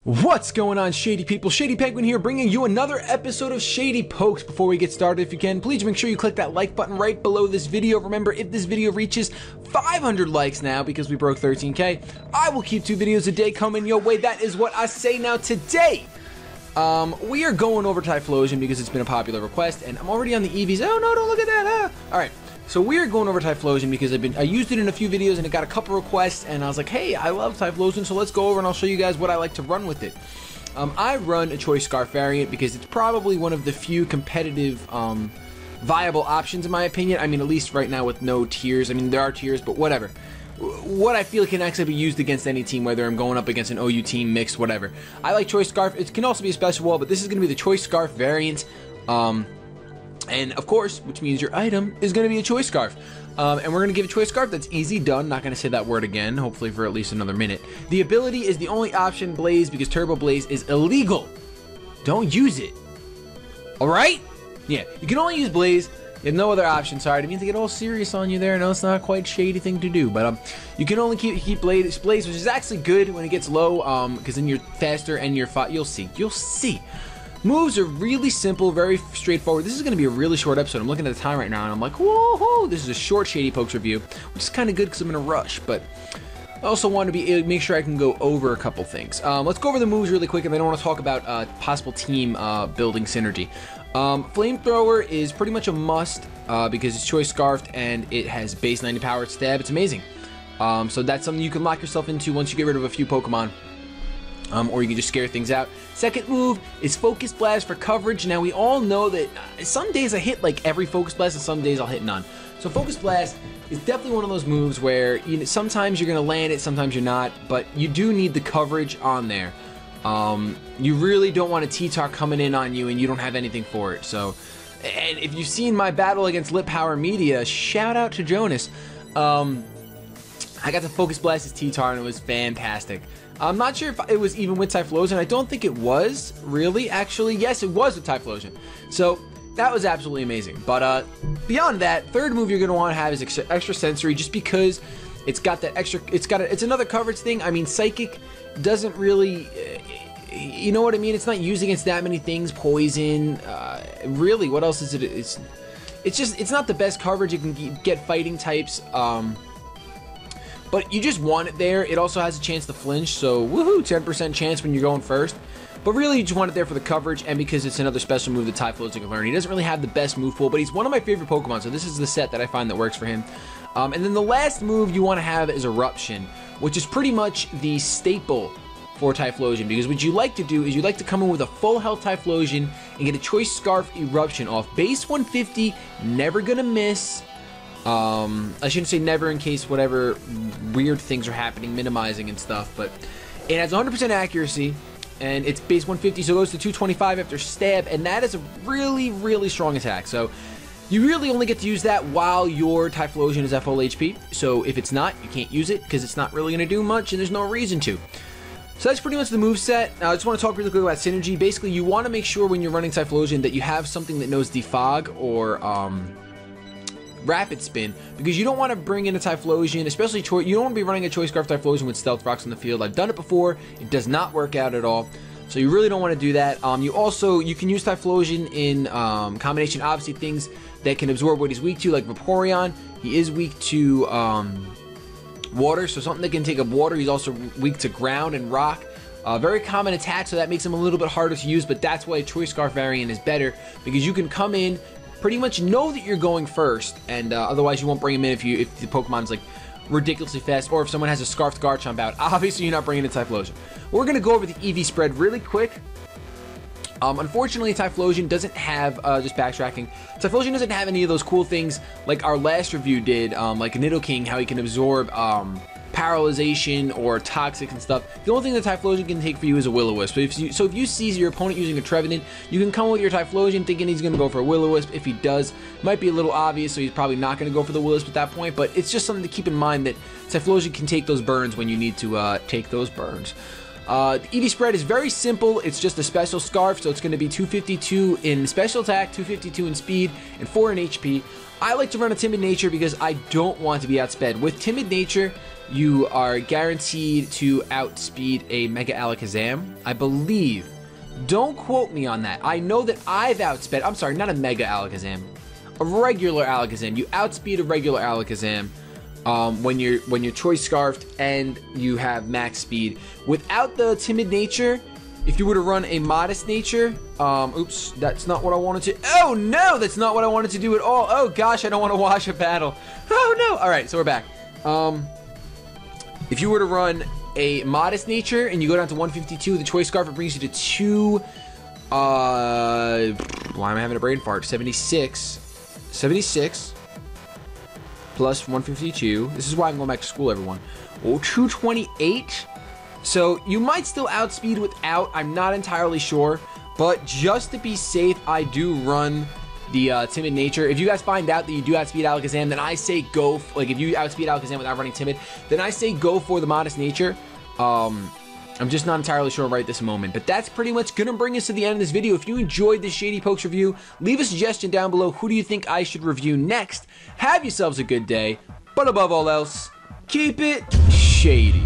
What's going on, Shady people? ShadyPenguinn here, bringing you another episode of Shady Pokes. Before we get started, if you can, please make sure you click that like button right below this video. Remember, if this video reaches 500 likes now, because we broke 13K, I will keep 2 videos a day coming your way. That is what I say. Now today, we are going over Typhlosion because it's been a popular request, and I'm already on the EVs. Oh no, don't look at that. Alright. So we are going over Typhlosion because I used it in a few videos and it got a couple requests, and I was like, hey, I love Typhlosion, so let's go over and I'll show you guys what I like to run with it. I run a Choice Scarf variant because it's probably one of the few competitive viable options in my opinion. I mean, at least right now with no tiers. I mean, there are tiers, but whatever. What I feel can actually be used against any team, whether I'm going up against an OU team, mixed, whatever. I like Choice Scarf. It can also be a special wall, but this is going to be the Choice Scarf variant. And of course, which means your item is going to be a Choice Scarf. And we're going to give a Choice Scarf that's easy done. Not going to say that word again, hopefully for at least another minute. The ability is the only option, Blaze, because Turbo Blaze is illegal. Don't use it. Alright? Yeah, you can only use Blaze. You have no other option. Sorry, I didn't mean to get all serious on you there. I know it's not quite a shady thing to do, but you can only keep Blaze, which is actually good when it gets low, because then you're faster and you're you'll see. Moves are really simple, very straightforward. This is going to be a really short episode. I'm looking at the time right now, and I'm like, whoa, this is a short Shady Pokes review, which is kind of good because I'm in a rush, but I also want to make sure I can go over a couple things. Let's go over the moves really quick, and then I want to talk about possible team building synergy. Flamethrower is pretty much a must because it's Choice Scarfed, and it has base 90 power stab. It's amazing. So that's something you can lock yourself into once you get rid of a few Pokemon. Or you can just scare things out. Second move is Focus Blast for coverage. Now we all know that some days I hit like every Focus Blast and some days I'll hit none. So Focus Blast is definitely one of those moves where sometimes you're going to land it, sometimes you're not, but you do need the coverage on there. You really don't want a T-Tar coming in on you and you don't have anything for it. So, and if you've seen my battle against Lit Power Media, shout out to Jonas. I got to Focus Blast his T-Tar and it was fantastic. I'm not sure if it was even with Typhlosion. I don't think it was, really, actually. Yes, it was with Typhlosion. So, that was absolutely amazing. But, beyond that, third move you're going to want to have is Extra Sensory, just because it's got that extra, it's another coverage thing. I mean, Psychic doesn't really, you know what I mean? It's not used against that many things. Poison, really, what else is it? It's not the best coverage. You can get fighting types, but you just want it there. It also has a chance to flinch, so woohoo, 10% chance when you're going first. But really, you just want it there for the coverage, and because it's another special move that Typhlosion can learn. He doesn't really have the best move pool, but he's one of my favorite Pokemon, so this is the set that I find that works for him. And then the last move you want to have is Eruption, which is pretty much the staple for Typhlosion, because what you like to do is you like to come in with a full health Typhlosion and get a Choice Scarf Eruption off base 150, never gonna miss. I shouldn't say never in case whatever weird things are happening, minimizing and stuff, but it has 100% accuracy, and it's base 150, so it goes to 225 after stab, and that is a really, really strong attack. So you really only get to use that while your Typhlosion is at full HP, so if it's not, you can't use it, because it's not really going to do much, and there's no reason to. So that's pretty much the moveset. Now, I just want to talk really quick about synergy. Basically, you want to make sure when you're running Typhlosion that you have something that knows Defog or Rapid Spin, because you don't want to bring in a Typhlosion, especially you don't want to be running a Choice Scarf Typhlosion with Stealth Rocks on the field. I've done it before. It does not work out at all. So you really don't want to do that. You can use Typhlosion in combination, obviously, things that can absorb what he's weak to, like Vaporeon. He is weak to water, so something that can take up water. He's also weak to ground and rock. Very common attack, so that makes him a little bit harder to use, but that's why a Choice Scarf variant is better, because you can come in, pretty much know that you're going first, and otherwise you won't bring him in if the Pokemon's like ridiculously fast, or if someone has a Scarfed Garchomp out. Obviously, you're not bringing in Typhlosion. We're going to go over the EV spread really quick. Unfortunately, Typhlosion doesn't have, just backtracking, Typhlosion doesn't have any of those cool things like our last review did, like Nidoking, how he can absorb paralyzation or toxic and stuff. The only thing that Typhlosion can take for you is a Will-O-Wisp. So if you see your opponent using a Trevenant, you can come with your Typhlosion thinking he's going to go for a Will-O-Wisp. If he does, it might be a little obvious, so he's probably not going to go for the Will-O-Wisp at that point, but it's just something to keep in mind that Typhlosion can take those burns when you need to take those burns. The EV spread is very simple. It's just a special scarf, so it's going to be 252 in special attack, 252 in speed, and 4 in HP. I like to run a Timid Nature because I don't want to be outsped. With Timid Nature, you are guaranteed to outspeed a Mega Alakazam. I believe. Don't quote me on that. I know that I've outsped. I'm sorry, not a Mega Alakazam. A regular Alakazam. You outspeed a regular Alakazam when you're Choice Scarfed and you have max speed. Without the timid nature, if you were to run a modest nature, oops, that's not what I wanted to. Oh no, that's not what I wanted to do at all. Oh gosh, I don't want to watch a battle. Oh no. All right, so we're back. If you were to run a modest nature and you go down to 152, the Choice Scarf, it brings you to 2. Why am I having a brain fart? 76 plus 152. This is why I'm going back to school, everyone. Oh, 228. So you might still outspeed without. I'm not entirely sure, but just to be safe, I do run the timid nature. If you guys find out that you do outspeed Alakazam, then I say go. Like if you outspeed Alakazam without running timid, then I say go for the modest nature. I'm just not entirely sure right this moment, but that's pretty much gonna bring us to the end of this video. If you enjoyed this Shady Pokes review, leave a suggestion down below. Who do you think I should review next? Have yourselves a good day, but above all else, keep it shady.